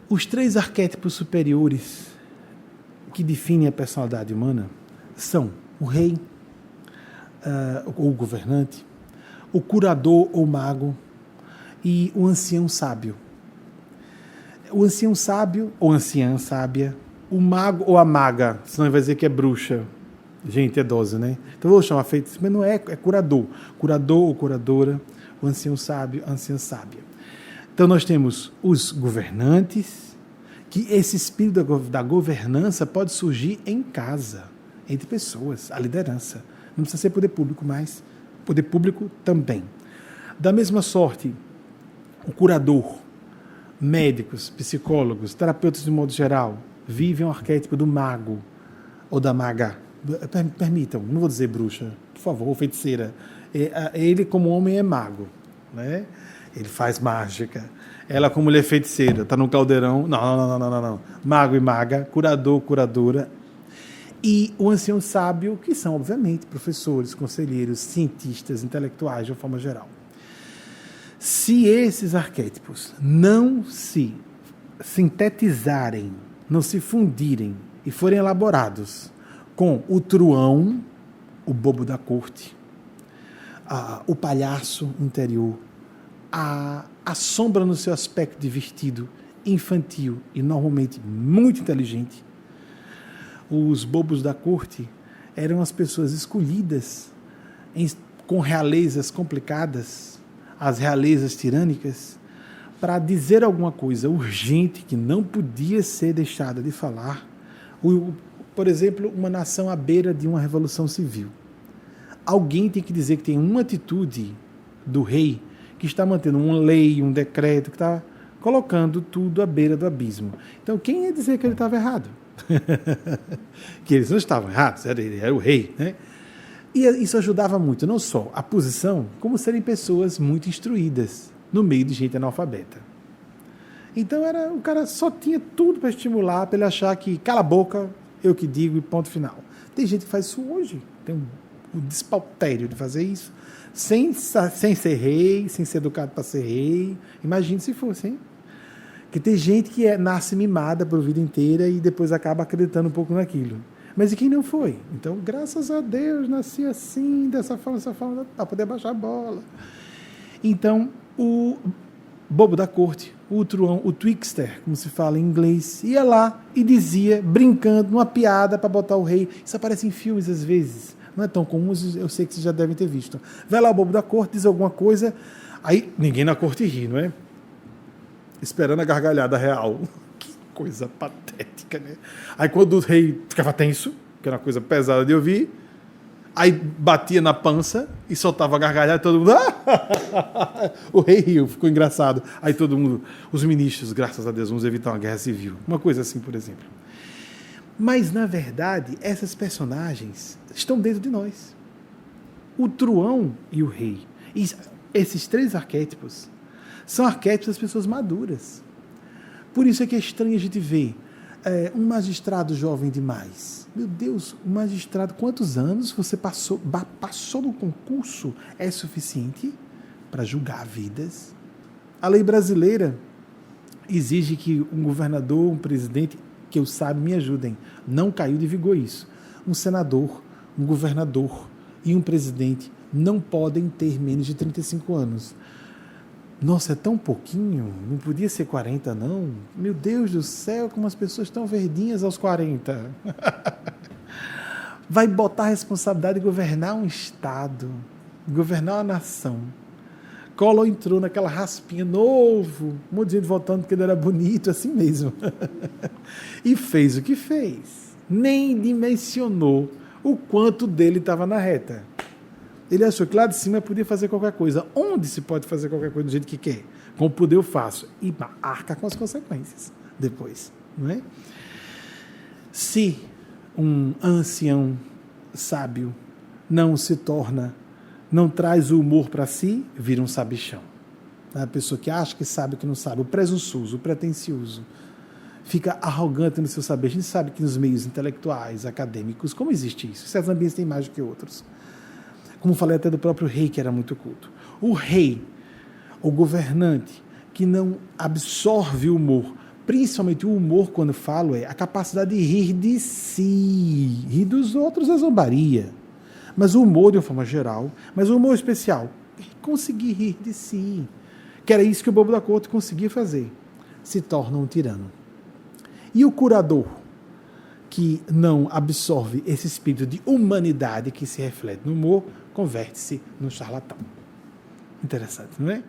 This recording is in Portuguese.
Os 3 arquétipos superiores que definem a personalidade humana são o rei, ou governante, o curador ou mago e o ancião sábio. O ancião sábio ou anciã sábia, o mago ou a maga, senão vai dizer que é bruxa. Gente, é dose, né? Então vou chamar feiticeiro, mas não é, é curador. Curador ou curadora, o ancião sábio, a anciã sábia. Então nós temos os governantes, que esse espírito da governança pode surgir em casa, entre pessoas, a liderança. Não precisa ser poder público, mas poder público também. Da mesma sorte, o curador, médicos, psicólogos, terapeutas de modo geral, vivem o arquétipo do mago ou da maga. Permitam, não vou dizer bruxa, por favor, feiticeira. Ele, como homem, é mago, né? Ele faz mágica. Ela, como mulher, é feiticeira, está no caldeirão. Não. Mago e maga, curador, curadora. E o ancião sábio, que são, obviamente, professores, conselheiros, cientistas, intelectuais, de uma forma geral. Se esses arquétipos não se sintetizarem, não se fundirem e forem elaborados com o truão, o bobo da corte, o palhaço interior, a sombra no seu aspecto divertido, infantil e normalmente muito inteligente, os bobos da corte eram as pessoas escolhidas com realezas complicadas, as realezas tirânicas, para dizer alguma coisa urgente que não podia ser deixada de falar. Por exemplo, uma nação à beira de uma revolução civil. Alguém tem que dizer que tem uma atitude do rei que está mantendo uma lei, um decreto, que está colocando tudo à beira do abismo. Então, quem ia dizer que ele estava errado? Que eles não estavam errados, ele era o rei, né? E isso ajudava muito, não só a posição, como serem pessoas muito instruídas no meio de gente analfabeta. Então o cara só tinha tudo para estimular, para ele achar que cala a boca, eu que digo e ponto final. Tem gente que faz isso hoje, tem um despautério de fazer isso, sem ser rei, sem ser educado para ser rei. Imagine se fosse, hein? Que tem gente que nasce mimada por vida inteira e depois acaba acreditando um pouco naquilo. Mas e quem não foi? Então, graças a Deus, nasci assim, dessa forma, para poder baixar a bola. Então, o bobo da corte, o truão, o trickster, como se fala em inglês, ia lá e dizia, brincando, numa piada para botar o rei. Isso aparece em filmes às vezes. Não é tão comum, eu sei que vocês já devem ter visto. Vai lá o bobo da corte, diz alguma coisa, aí ninguém na corte ri, não é? Esperando a gargalhada real. Que coisa patética, né? Aí quando o rei ficava tenso, que era uma coisa pesada de ouvir, aí batia na pança e soltava a gargalhada e todo mundo... O rei riu, ficou engraçado. Aí todo mundo, os ministros, graças a Deus, vamos evitar uma guerra civil. Uma coisa assim, por exemplo. Mas, na verdade, essas personagens estão dentro de nós. O truão e o rei. E esses 3 arquétipos são arquétipos das pessoas maduras. Por isso é que é estranho a gente ver um magistrado jovem demais. Meu Deus, um magistrado, quantos anos você passou no concurso é suficiente para julgar vidas? A lei brasileira exige que um governador, um presidente, que eu saiba, me ajudem, não caiu de vigor isso. Um senador, um governador e um presidente não podem ter menos de 35 anos. Nossa, é tão pouquinho, não podia ser 40 não? Meu Deus do céu, como as pessoas estão verdinhas aos 40. Vai botar a responsabilidade de governar um estado, governar uma nação. Collor entrou naquela raspinha, novo, um monte de gente votando porque ele era bonito, assim mesmo. E fez o que fez. Nem dimensionou o quanto dele estava na reta. Ele achou que lá de cima podia fazer qualquer coisa. Onde se pode fazer qualquer coisa do jeito que quer? Com o poder eu faço. E arca com as consequências depois. Não é? Se um ancião sábio não traz o humor para si, vira um sabichão. A pessoa que acha que sabe que não sabe, o presunçoso, o pretencioso, fica arrogante no seu saber. A gente sabe que nos meios intelectuais, acadêmicos, como existe isso? Certos ambientes têm mais do que outros. Como falei até do próprio rei, que era muito culto. O rei, o governante, que não absorve o humor principalmente o humor, quando eu falo, é a capacidade de rir de si. Rir dos outros é zombaria. Mas o humor, de uma forma geral, mas o humor especial, é conseguir rir de si. Que era isso que o bobo da corte conseguia fazer. Se torna um tirano. E o curador, que não absorve esse espírito de humanidade que se reflete no humor, converte-se num charlatão. Interessante, não é?